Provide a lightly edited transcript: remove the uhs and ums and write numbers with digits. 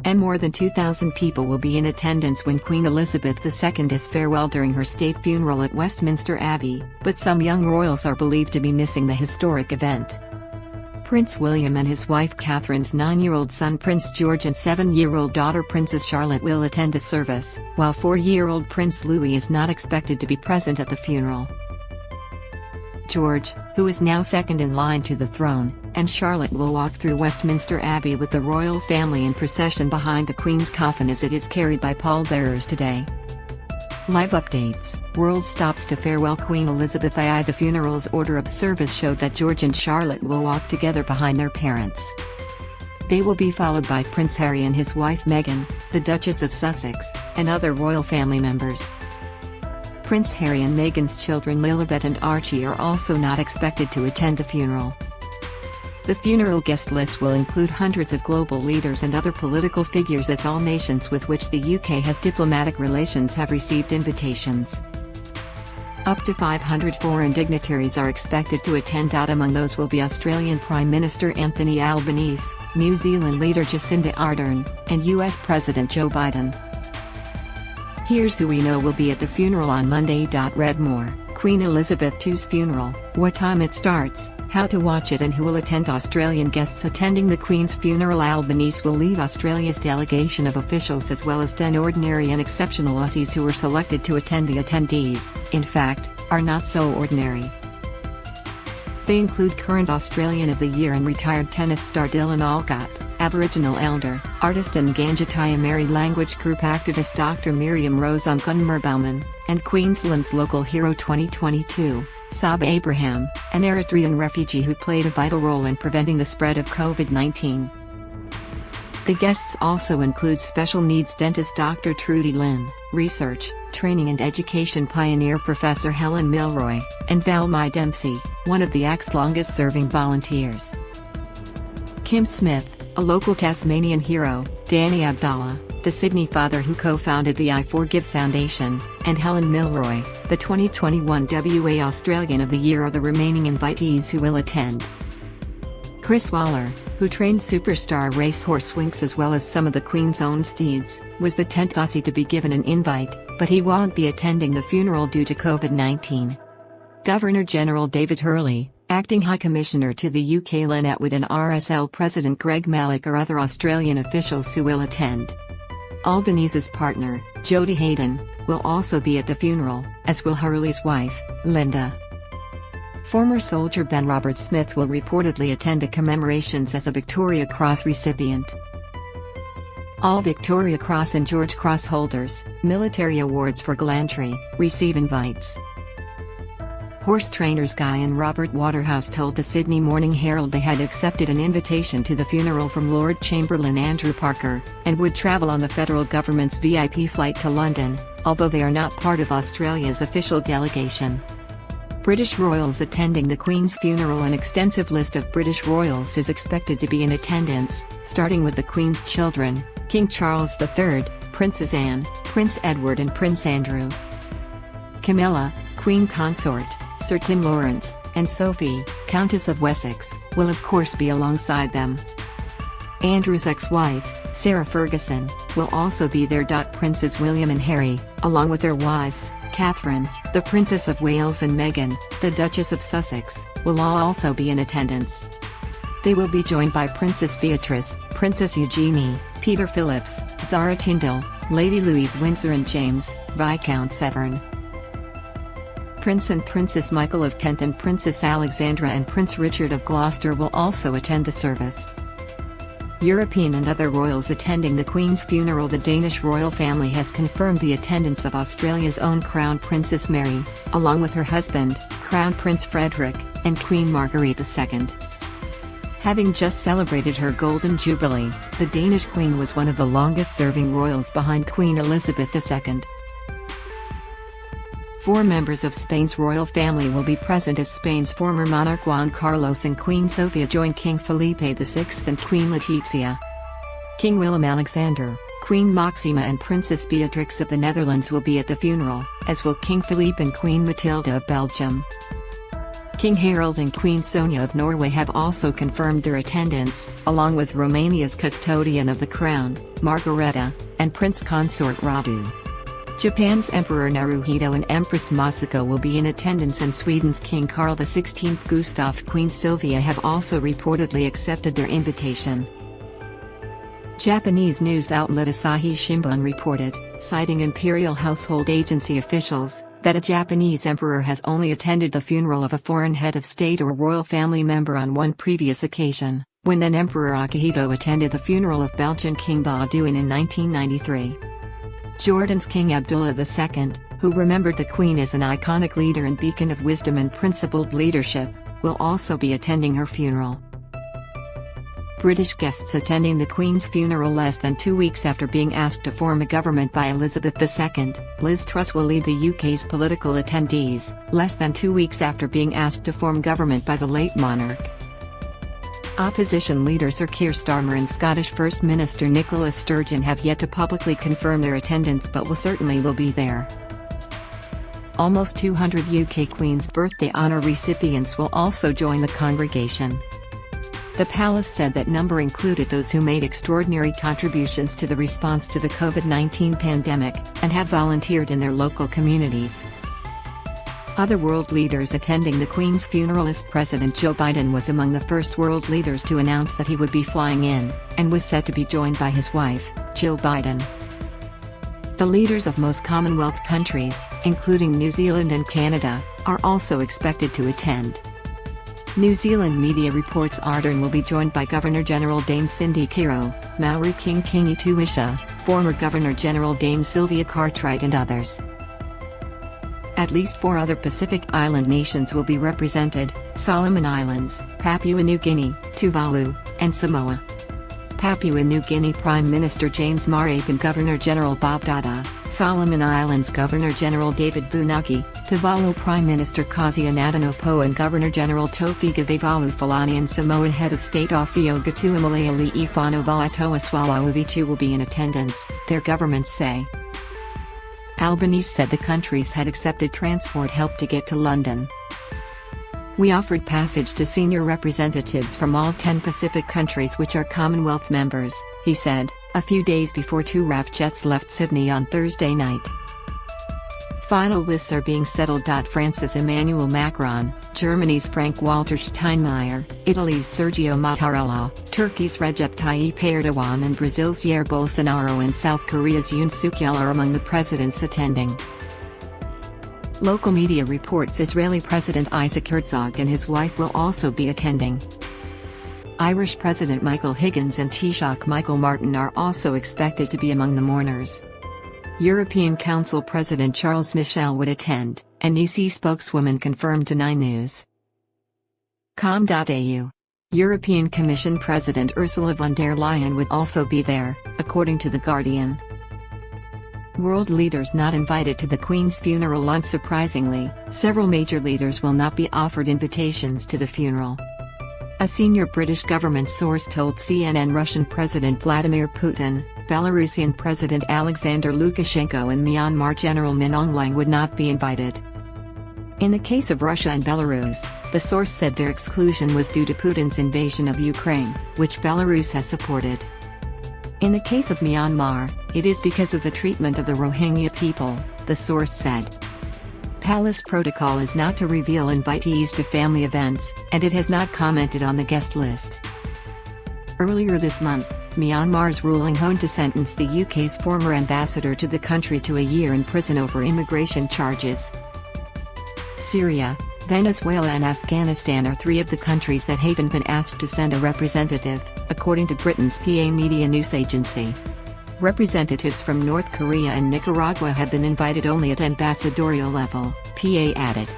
and more than 2,000 people will be in attendance when Queen Elizabeth II is farewelled during her state funeral at Westminster Abbey, but some young royals are believed to be missing the historic event. Prince William and his wife Catherine's 9-year-old son Prince George and 7-year-old daughter Princess Charlotte will attend the service, while 4-year-old Prince Louis is not expected to be present at the funeral. George, who is now second in line to the throne, and Charlotte will walk through Westminster Abbey with the royal family in procession behind the Queen's coffin as it is carried by pallbearers today. Live updates: World stops to farewell Queen Elizabeth II. The funeral's order of service showed that George and Charlotte will walk together behind their parents. They will be followed by Prince Harry and his wife Meghan, the Duchess of Sussex, and other royal family members. Prince Harry and Meghan's children Lilibet and Archie are also not expected to attend the funeral. The funeral guest list will include hundreds of global leaders and other political figures, as all nations with which the UK has diplomatic relations have received invitations. Up to 500 foreign dignitaries are expected to attend. Among those will be Australian Prime Minister Anthony Albanese, New Zealand leader Jacinda Ardern, and US President Joe Biden. Here's who we know will be at the funeral on Monday. Read more: Queen Elizabeth II's funeral, what time it starts, how to watch it, and who will attend. Australian guests attending the Queen's funeral: Albanese will lead Australia's delegation of officials as well as 10 ordinary and exceptional Aussies who were selected to attend. The attendees, in fact, are not so ordinary. They include current Australian of the Year and retired tennis star Dylan Alcott, Aboriginal elder, artist and Ganjataya Mary language group activist Dr. Miriam Rose Unkunmerbauman, and Queensland's local hero 2022, Saab Abraham, an Eritrean refugee who played a vital role in preventing the spread of COVID-19. The guests also include special needs dentist Dr. Trudy Lynn, research, training and education pioneer Professor Helen Milroy, and Val Mai Dempsey, one of the ACT's longest-serving volunteers. Kim Smith, a local Tasmanian hero, Danny Abdallah, the Sydney father who co-founded the I Forgive Foundation, and Helen Milroy, the 2021 WA Australian of the Year are the remaining invitees who will attend. Chris Waller, who trained superstar racehorse Winx as well as some of the Queen's own steeds, was the 10th Aussie to be given an invite, but he won't be attending the funeral due to COVID-19. Governor-General David Hurley, Acting High Commissioner to the UK Lynn Atwood, and RSL President Greg Malik are other Australian officials who will attend. Albanese's partner, Jodie Hayden, will also be at the funeral, as will Hurley's wife, Linda. Former soldier Ben Robert Smith will reportedly attend the commemorations as a Victoria Cross recipient. All Victoria Cross and George Cross holders, military awards for gallantry, receive invites. Horse trainers Guy and Robert Waterhouse told the Sydney Morning Herald they had accepted an invitation to the funeral from Lord Chamberlain Andrew Parker, and would travel on the federal government's VIP flight to London, although they are not part of Australia's official delegation. British royals attending the Queen's funeral: an extensive list of British royals is expected to be in attendance, starting with the Queen's children, King Charles III, Princess Anne, Prince Edward and Prince Andrew. Camilla, Queen Consort, Sir Tim Lawrence, and Sophie, Countess of Wessex, will of course be alongside them. Andrew's ex-wife, Sarah Ferguson, will also be there. Princes William and Harry, along with their wives, Catherine, the Princess of Wales, and Meghan, the Duchess of Sussex, will all also be in attendance. They will be joined by Princess Beatrice, Princess Eugenie, Peter Phillips, Zara Tindall, Lady Louise Windsor and James, Viscount Severn. Prince and Princess Michael of Kent and Princess Alexandra and Prince Richard of Gloucester will also attend the service. European and other royals attending the Queen's funeral: the Danish royal family has confirmed the attendance of Australia's own Crown Princess Mary, along with her husband, Crown Prince Frederick, and Queen Marguerite II. Having just celebrated her Golden Jubilee, the Danish Queen was one of the longest-serving royals behind Queen Elizabeth II. 4 members of Spain's royal family will be present as Spain's former monarch Juan Carlos and Queen Sofia join King Felipe VI and Queen Letizia. King Willem-Alexander, Queen Maxima and Princess Beatrix of the Netherlands will be at the funeral, as will King Philippe and Queen Matilda of Belgium. King Harald and Queen Sonja of Norway have also confirmed their attendance, along with Romania's custodian of the crown, Margareta, and Prince Consort Radu. Japan's Emperor Naruhito and Empress Masako will be in attendance, and Sweden's King Carl XVI Gustaf and Queen Sylvia have also reportedly accepted their invitation. Japanese news outlet Asahi Shimbun reported, citing Imperial Household Agency officials, that a Japanese emperor has only attended the funeral of a foreign head of state or royal family member on one previous occasion, when then Emperor Akihito attended the funeral of Belgian King Baudouin in 1993. Jordan's King Abdullah II, who remembered the Queen as an iconic leader and beacon of wisdom and principled leadership, will also be attending her funeral. British guests attending the Queen's funeral less than 2 weeks after being asked to form a government by Elizabeth II, Liz Truss will lead the UK's political attendees, less than 2 weeks after being asked to form government by the late monarch. Opposition leader Sir Keir Starmer and Scottish First Minister Nicola Sturgeon have yet to publicly confirm their attendance, but will be there. Almost 200 UK Queen's Birthday Honour recipients will also join the congregation. The palace said that number included those who made extraordinary contributions to the response to the COVID-19 pandemic, and have volunteered in their local communities. Other world leaders attending the Queen's funeral as President Joe Biden was among the first world leaders to announce that he would be flying in, and was set to be joined by his wife, Jill Biden. The leaders of most Commonwealth countries, including New Zealand and Canada, are also expected to attend. New Zealand media reports Ardern will be joined by Governor-General Dame Cindy Kiro, Maori King Kingi Tuisha, former Governor-General Dame Sylvia Cartwright and others. At least 4 other Pacific Island nations will be represented: Solomon Islands, Papua New Guinea, Tuvalu, and Samoa. Papua New Guinea Prime Minister James Marape and Governor-General Bob Dada, Solomon Islands Governor-General David Bunagi, Tuvalu Prime Minister Kasia Nadanopo and Governor-General Tofiga Vavalu Falani, and Samoan Head of State Ofio Gatuamaleali Ifano Vaatoa Swalauvichu will be in attendance, their governments say. Albanese said the countries had accepted transport help to get to London. We offered passage to senior representatives from all 10 Pacific countries which are Commonwealth members, he said, a few days before 2 RAF jets left Sydney on Thursday night. Final lists are being settled. France's Emmanuel Macron, Germany's Frank-Walter Steinmeier, Italy's Sergio Mattarella, Turkey's Recep Tayyip Erdogan and Brazil's Jair Bolsonaro and South Korea's Yoon Suk-yeol are among the presidents attending. Local media reports Israeli President Isaac Herzog and his wife will also be attending. Irish President Michael Higgins and Taoiseach Michael Martin are also expected to be among the mourners. European Council President Charles Michel would attend, an EC spokeswoman confirmed to 9 News. Com.au. European Commission President Ursula von der Leyen would also be there, according to The Guardian. World leaders not invited to the Queen's funeral. Unsurprisingly, several major leaders will not be offered invitations to the funeral. A senior British government source told CNN Russian President Vladimir Putin, Belarusian President Alexander Lukashenko and Myanmar General Min Aung Hlaing would not be invited. In the case of Russia and Belarus, the source said their exclusion was due to Putin's invasion of Ukraine, which Belarus has supported. In the case of Myanmar, it is because of the treatment of the Rohingya people, the source said. Palace protocol is not to reveal invitees to family events, and it has not commented on the guest list. Earlier this month, Myanmar's ruling honed to sentence the UK's former ambassador to the country to a year in prison over immigration charges. Syria, Venezuela and Afghanistan are 3 of the countries that haven't been asked to send a representative, according to Britain's PA media news agency. Representatives from North Korea and Nicaragua have been invited only at ambassadorial level, PA added.